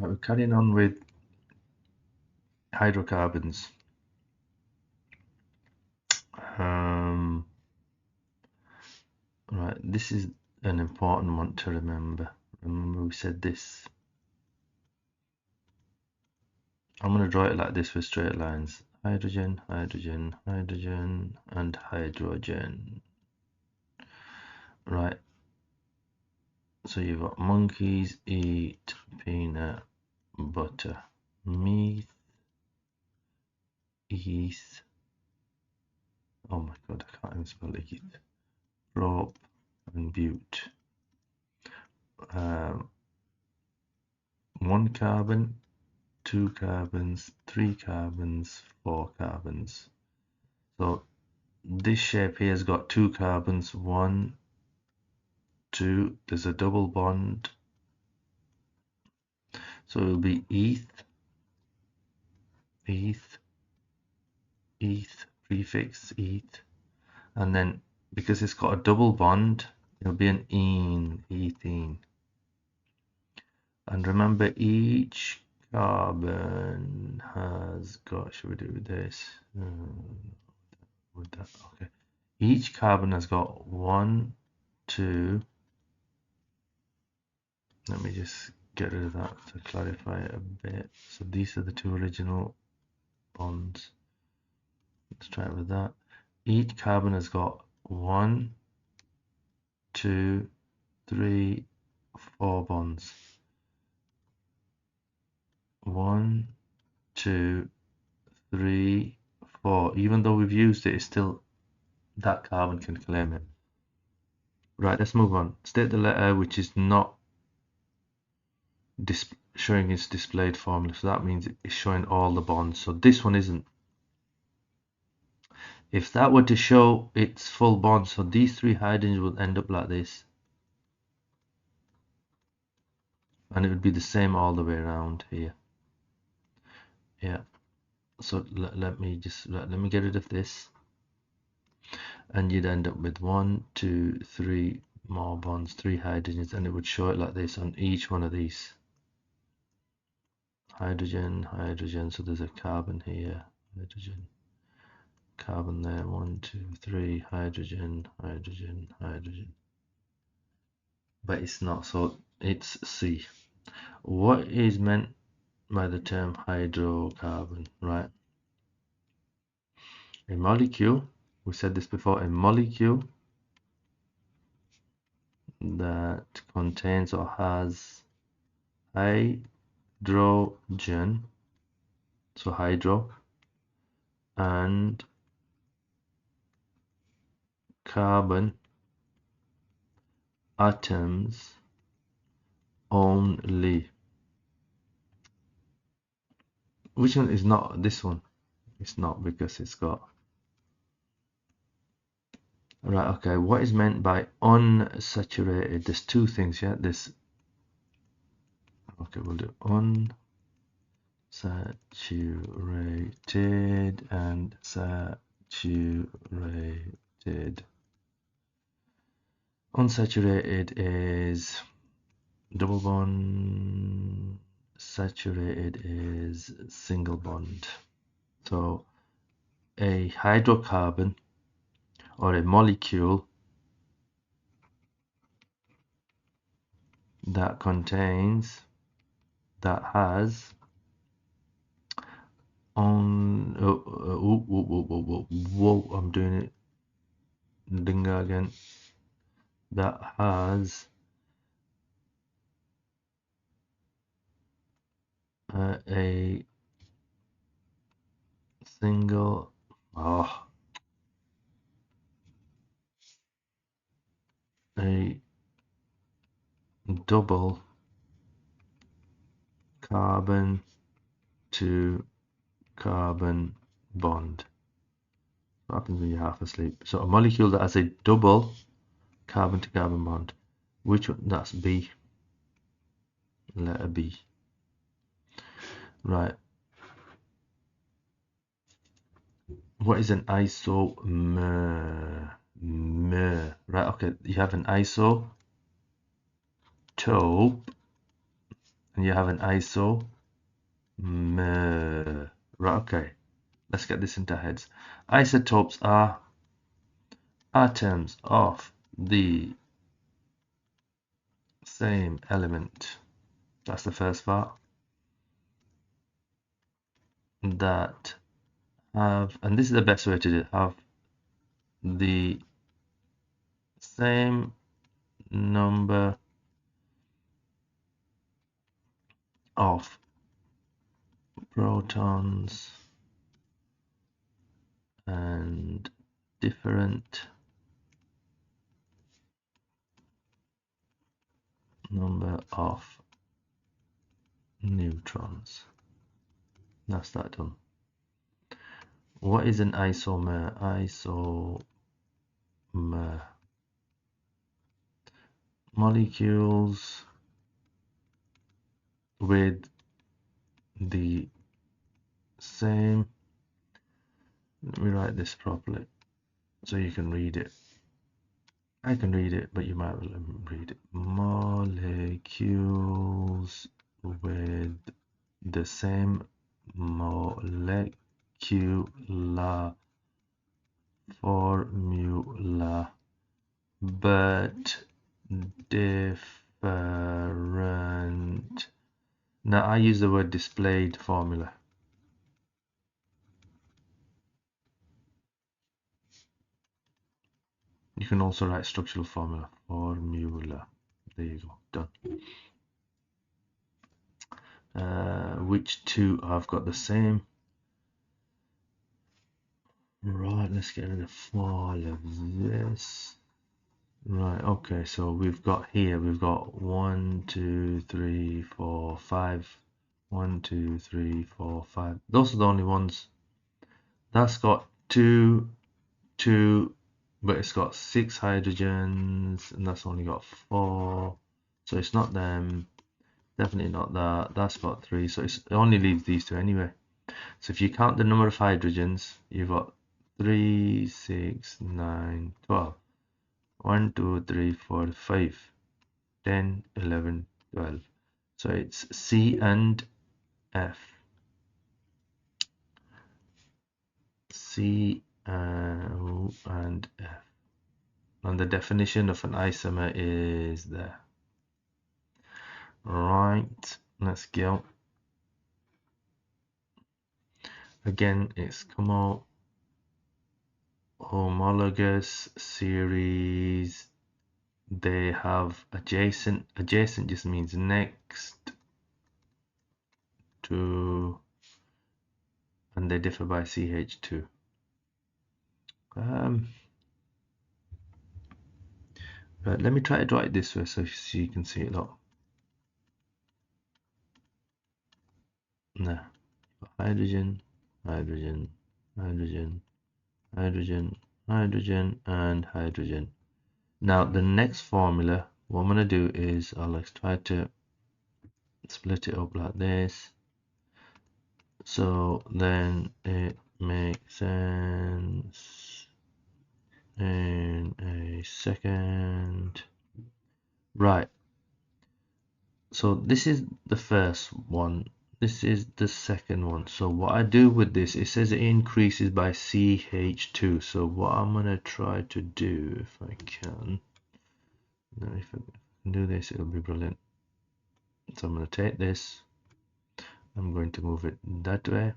We're carrying on with hydrocarbons. Right, this is an important one to remember. Remember we said this. I'm going to draw it like this with straight lines. Hydrogen, hydrogen, hydrogen, and hydrogen. Right. So you've got monkeys eat peanut butter. Meat eats. Oh my god, I can't even spell eat. Prop and bute. 1 carbon, 2 carbons, 3 carbons, 4 carbons. So this shape here has got 2 carbons, 1, 2, there's a double bond. So it will be eth, prefix eth, and then because it's got a double bond, it'll be an ethene. And remember, each carbon has got, should we do this? With that, okay. Each carbon has got 1, 2. Let me just get rid of that to clarify it a bit. So these are the 2 original bonds. Let's try it with that. Each carbon has got 1, 2, 3, 4 bonds. 1, 2, 3, 4. Even though we've used it, it's still that carbon can claim it. Right, let's move on. State the letter which is not showing its displayed formula. So that means it's showing all the bonds. So this one isn't. If that were to show its full bond, so these 3 hydrogens would end up like this. And it would be the same all the way around here. Yeah. So let me get rid of this. And you'd end up with 1, 2, 3 more bonds, 3 hydrogens, and it would show it like this on each one of these. Hydrogen, hydrogen, so there's a carbon here, hydrogen, carbon there, 1, 2, 3, hydrogen, hydrogen, hydrogen. But it's not, so it's C. What is meant by the term hydrocarbon, right? A molecule, we said this before, a molecule that contains or has hydrogen, so hydro, and carbon atoms only. Which one is not this one? It's not, because it's got. Right, okay, what is meant by unsaturated? There's 2 things, yeah? This. Okay, we'll do unsaturated and saturated. Unsaturated is double bond, saturated is single bond. So a hydrocarbon or a molecule that has I'm doing it Dinga again, that has a single a double carbon to carbon bond. What happens when you're half asleep? So a molecule that has a double carbon to carbon bond. Which one? That's B. Letter B. Right. What is an isomer? Right, okay, you have an isotope and you have an isomer. Right, okay. Let's get this into heads. Isotopes are atoms of the same element. That's the first part. That have, and this is the best way to do it, have the same number of protons and different number of neutrons. That's that done. What is an isomer? Isomer. Molecules with the same, let me write this properly so you can read it. I can read it, but you might read it. Molecules with the same molecular formula but different. Now I use the word displayed formula. You can also write structural formula. There you go, done. Which two have got the same? Right, let's get rid of all of this. Right, okay, so we've got 1, 2, 3, 4, 5. 1, 2, 3, 4, 5. Those are the only ones. That's got 2, 2, but it's got 6 hydrogens, and that's only got 4. So it's not them. Definitely not that. That's got 3, so it only leaves these two anyway. So if you count the number of hydrogens, you've got 3, 6, 9, 12. 1, 2, 3, 4, 5, 10, 11, 12. So it's C and F. C and F. And the definition of an isomer is there. Right, let's go. Again, it's homologous series. They have adjacent. Adjacent just means next to, and they differ by CH2. But let me try to draw it this way so you can see it. Look. Now, hydrogen, hydrogen, hydrogen, hydrogen, hydrogen, and hydrogen. Now, the next formula, what I'm going to do is I'll try to split it up like this. So then it makes sense in a second. Right. So this is the first one. This is the second one. So what I do with this, it says it increases by CH2. So what I'm going to try to do, if I can, if I can do this, it'll be brilliant. So I'm going to take this. I'm going to move it that way.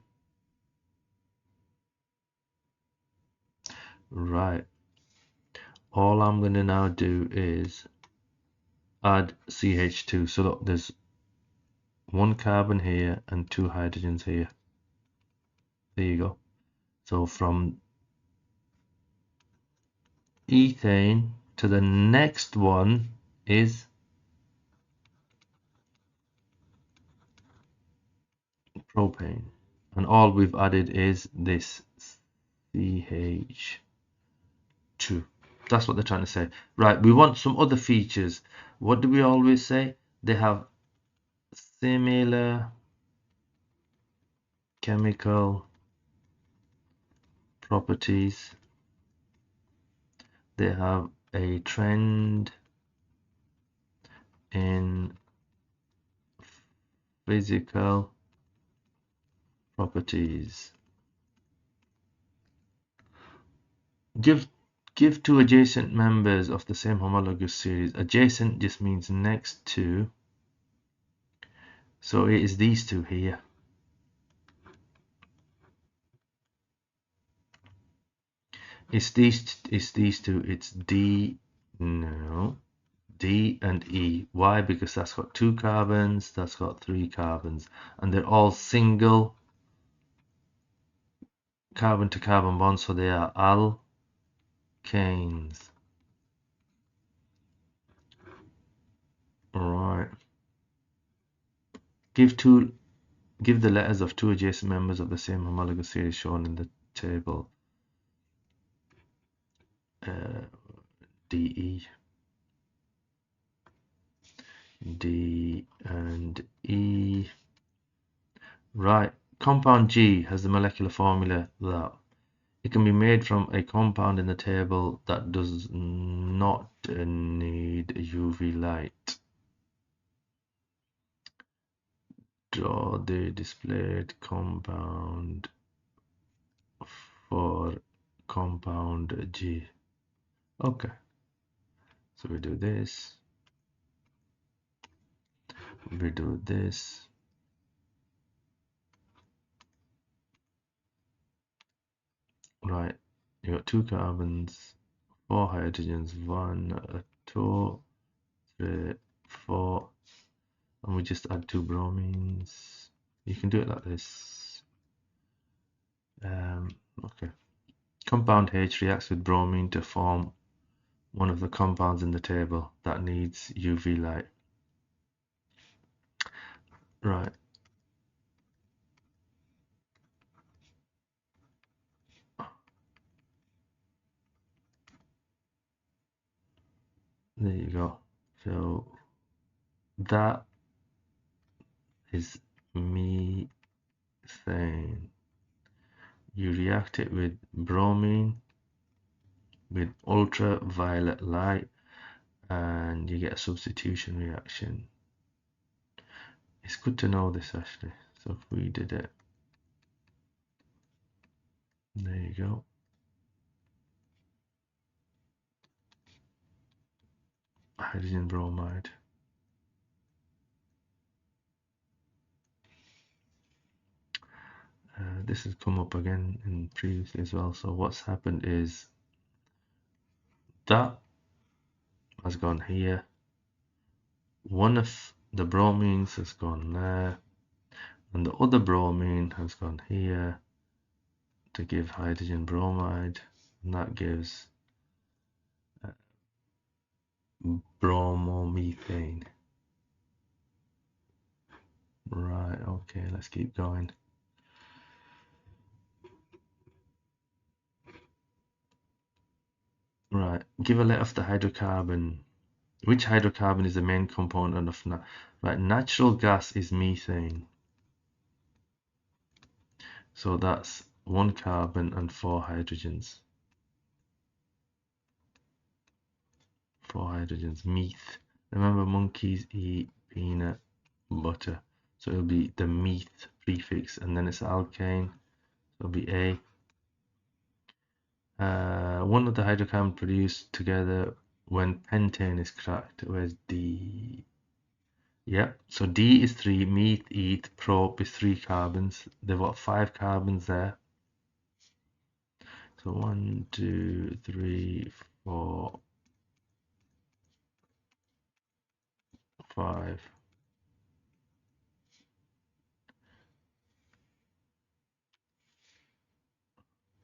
Right. All I'm going to now do is add CH2. So look, there's 1 carbon here and 2 hydrogens here. There you go. So from ethane to the next one is propane, and all we've added is this CH2. That's what they're trying to say. Right, we want some other features. What do we always say? They have similar chemical properties. They have a trend in Physical properties. Give give two adjacent members of the same homologous series. Adjacent just means next to. So it is these two here. It's these two. It's D, no, D and E. Why? Because that's got 2 carbons, that's got 3 carbons, and they're all single carbon to carbon bonds, so they are alkanes. Alright. Give the letters of 2 adjacent members of the same homologous series shown in the table. DE. D and E. Right. Compound G has the molecular formula that it can be made from a compound in the table that does not need UV light. Draw the displayed compound for compound G. Okay, so we do this, we do this. Right, you got 2 carbons, 4 hydrogens, 1, 2, 3, 4, and we just add 2 bromines. You can do it like this. Okay. Compound H reacts with bromine to form one of the compounds in the table that needs UV light. Right. There you go. So that is methane. You react it with bromine with ultraviolet light and you get a substitution reaction. It's good to know this actually. So if we did it, there you go. Hydrogen bromide. This has come up again in previously as well. So what's happened is that has gone here. One of the bromines has gone there, and the other bromine has gone here to give hydrogen bromide, and that gives bromomethane. Right, okay, let's keep going. Right, give a letter of the hydrocarbon. Which hydrocarbon is the main component of right, natural gas is methane. So that's 1 carbon and 4 hydrogens. 4 hydrogens, meth. Remember, monkeys eat peanut butter. So it'll be the meth prefix, and then it's alkane. So it'll be A. One of the hydrocarbons produced together when pentane is cracked. Where's D? Yeah, so D is 3, meth, eth, prop is 3 carbons. They've got 5 carbons there. So 1, 2, 3, 4, 5.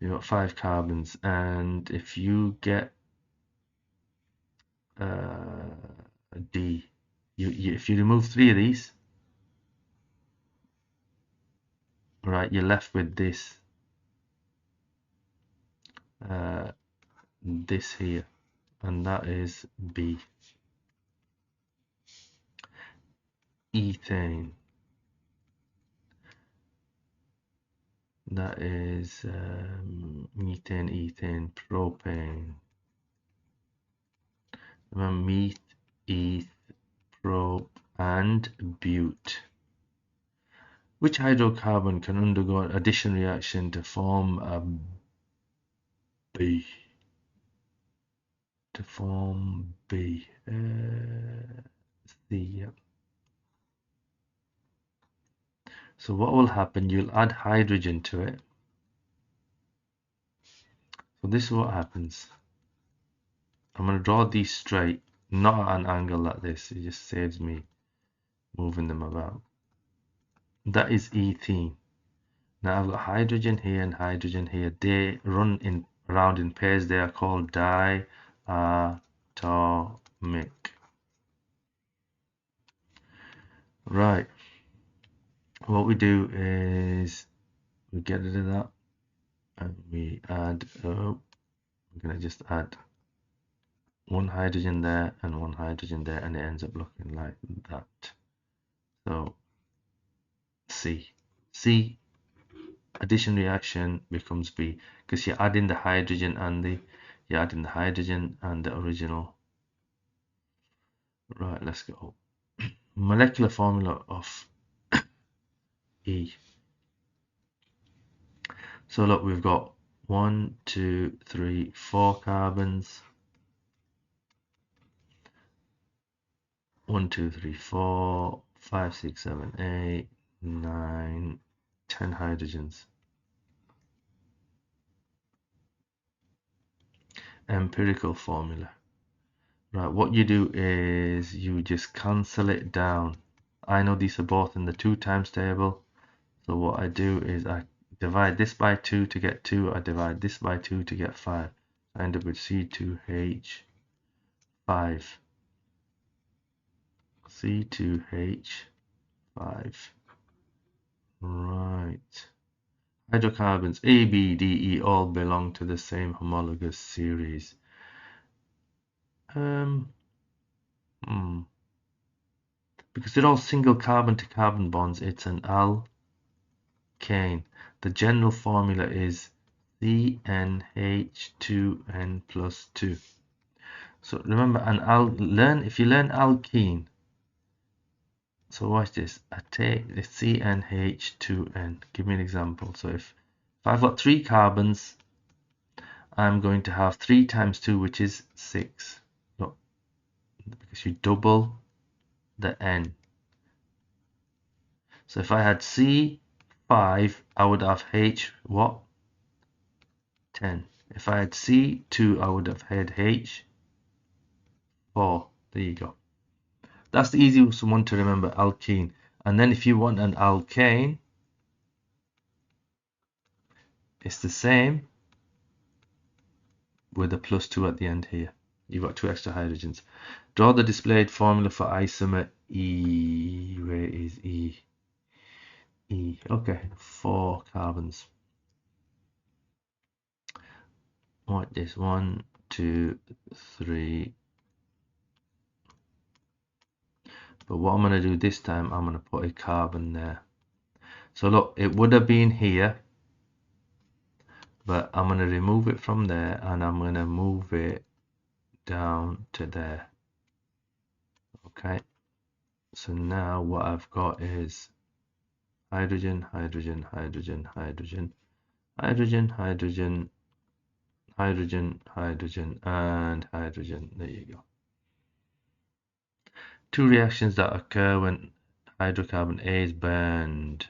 You've got 5 carbons, and if you get D, if you remove 3 of these, right, you're left with this, this here, and that is B. Ethane. That is methane, ethane, propane. Remember, meth, eth, prop, and bute. Which hydrocarbon can undergo an addition reaction to form a B? To form B. C, yep. So what will happen? You'll add hydrogen to it. So this is what happens. I'm going to draw these straight, not at an angle like this. It just saves me moving them about. That is ethene. Now I've got hydrogen here and hydrogen here. They run around in pairs. They are called diatomic. Right. What we do is we get rid of that and we add, we're going to just add one hydrogen there and one hydrogen there, and it ends up looking like that. So C addition reaction becomes B because you're adding the hydrogen and the original. Right, let's go. Molecular formula of E. So look, we've got 1, 2, 3, 4 carbons. 1, 2, 3, 4, 5, 6, 7, 8, 9, 10 hydrogens. Empirical formula. Right, what you do is you just cancel it down. I know these are both in the 2 times table. So what I do is I divide this by 2 to get 2. I divide this by 2 to get 5. I end up with C2H5. C2H5. Right. Hydrocarbons A, B, D, E all belong to the same homologous series. Because they're all single carbon to carbon bonds, it's an alkane. The general formula is CnH2n plus 2. So remember, if you learn alkene, so watch this. I take the CnH2n. Give me an example. So if I've got 3 carbons, I'm going to have 3 times 2, which is 6. Look, because you double the n. So if I had C5, I would have H what? 10. If I had C2, I would have had H4. There you go. That's the easiest one to remember, alkene. And then if you want an alkane, it's the same with a plus 2 at the end here. You've got 2 extra hydrogens. Draw the displayed formula for isomer E. Where is E? E. Okay, 4 carbons. What is 1, 2, 3. But what I'm going to do this time, I'm going to put a carbon there. So look, it would have been here, but I'm going to remove it from there and I'm going to move it down to there. Okay, so now what I've got is hydrogen, hydrogen, hydrogen, hydrogen, hydrogen, hydrogen, hydrogen, hydrogen, and hydrogen. There you go. 2 reactions that occur when hydrocarbon A is burned.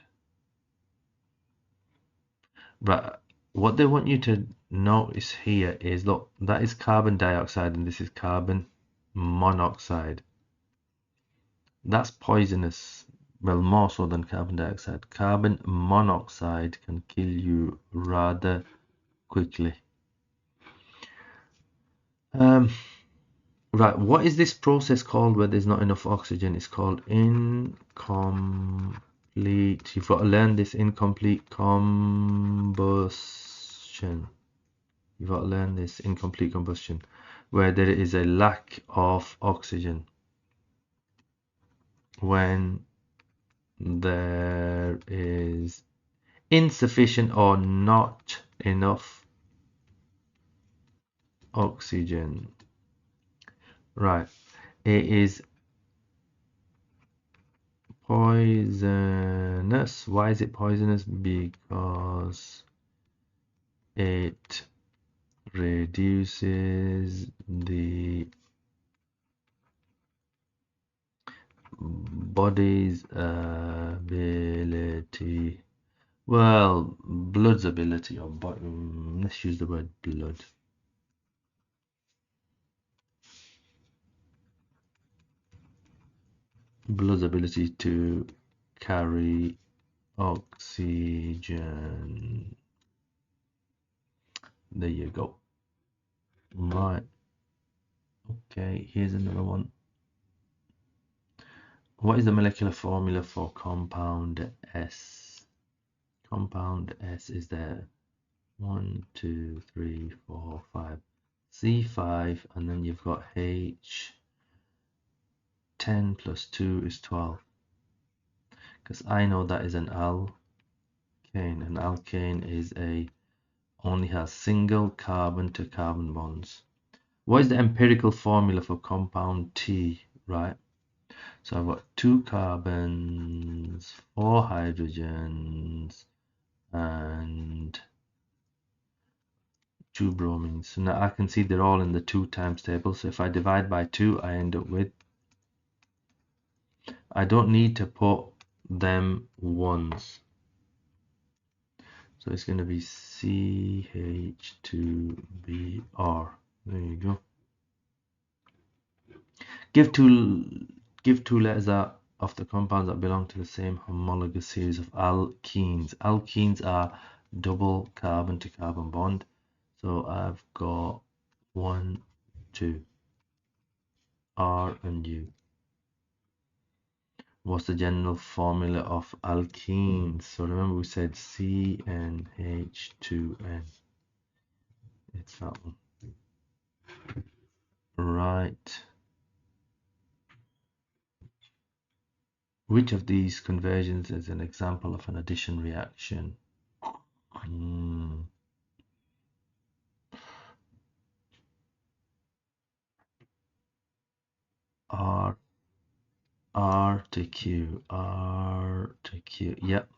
But what they want you to notice here is, look, that is carbon dioxide and this is carbon monoxide. That's poisonous. Well, more so than carbon dioxide. Carbon monoxide can kill you rather quickly. Right, what is this process called where there's not enough oxygen? It's called incomplete. You've got to learn this, incomplete combustion. You've got to learn this, incomplete combustion, where there is a lack of oxygen. When there is insufficient or not enough oxygen. Right, it is poisonous poisonous. Why is it poisonous? Because it reduces the body's ability, well, blood's ability, or let's use the word blood. Blood's ability to carry oxygen. There you go. Right. Okay, here's another one. What is the molecular formula for compound S? Compound S is there. 1, 2, 3, 4, 5. C5, and then you've got H. 10 plus 2 is 12. Because I know that is an alkane. An alkane is only has single carbon to carbon bonds. What is the empirical formula for compound T, right? So I've got 2 carbons, 4 hydrogens, and 2 bromines. So now I can see they're all in the 2 times table. So if I divide by 2, I end up with, I don't need to put them ones. So it's going to be CH2Br. There you go. Give two letters out of the compounds that belong to the same homologous series of alkenes. Alkenes are double carbon to carbon bond. So I've got 1, 2, R and U. What's the general formula of alkenes? So remember we said CnH2n. It's that one. Right. Which of these conversions is an example of an addition reaction? R to Q, R to Q. Yep.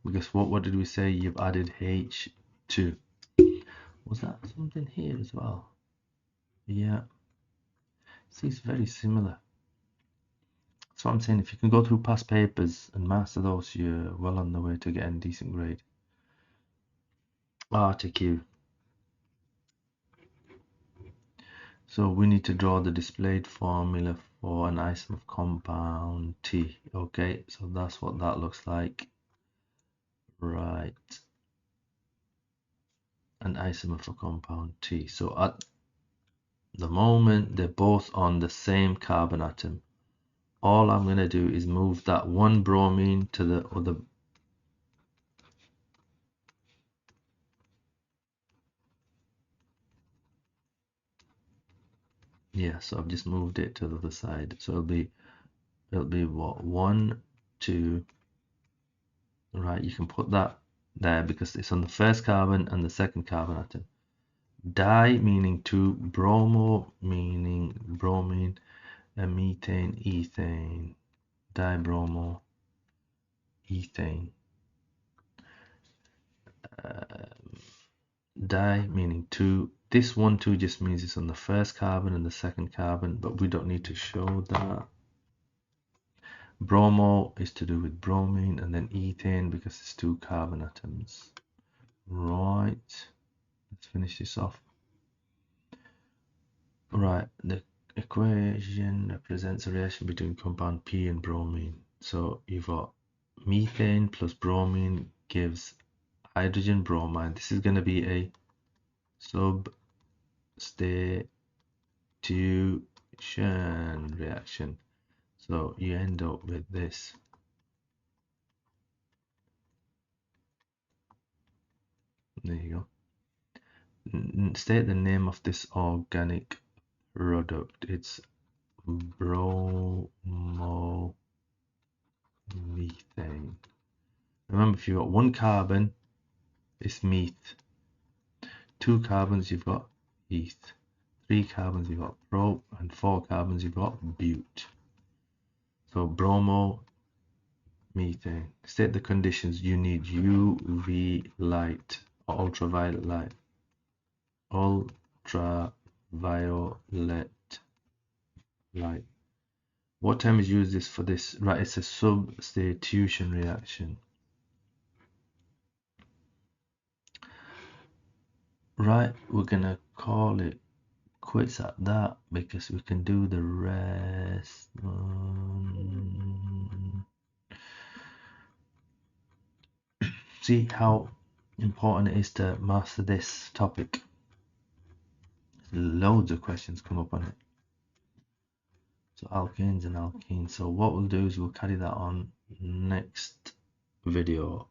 Because what did we say? You've added H2. Was that something here as well? Yeah. See, it's very similar. That's what I'm saying. If you can go through past papers and master those, you're well on the way to getting a decent grade. R to Q. So we need to draw the displayed formula for an isomer of compound T. Okay, so that's what that looks like. Right. An isomer for compound T. So at the moment, they're both on the same carbon atom. All I'm going to do is move that one bromine to the other. Yeah, so I've just moved it to the other side. So it'll be what? 1, 2. Right, you can put that there because it's on the first carbon and the second carbon atom. Di meaning 2, bromo meaning bromine, and methane, ethane, dibromo, ethane. Di meaning 2. This 1, 2 just means it's on the first carbon and the second carbon, but we don't need to show that. Bromo is to do with bromine, and then ethane because it's 2 carbon atoms. Right, let's finish this off. Right, the equation represents a reaction between compound P and bromine. So you've got methane plus bromine gives hydrogen bromide. This is going to be a substitution reaction. So you end up with this. There you go. State the name of this organic product. It's bromomethane. Remember, if you've got 1 carbon, it's meth. 2 carbons, you've got eth. 3 carbons, you've got pro, and 4 carbons, you've got bute. So bromo methane. State the conditions. You need UV light or ultraviolet light. Ultraviolet light. What time is used this for this? Right, it's a substitution reaction. Right, we're gonna call it quits at that because we can do the rest. See how important it is to master this topic. Loads of questions come up on it. So alkanes and alkenes. So what we'll do is we'll carry that on next video.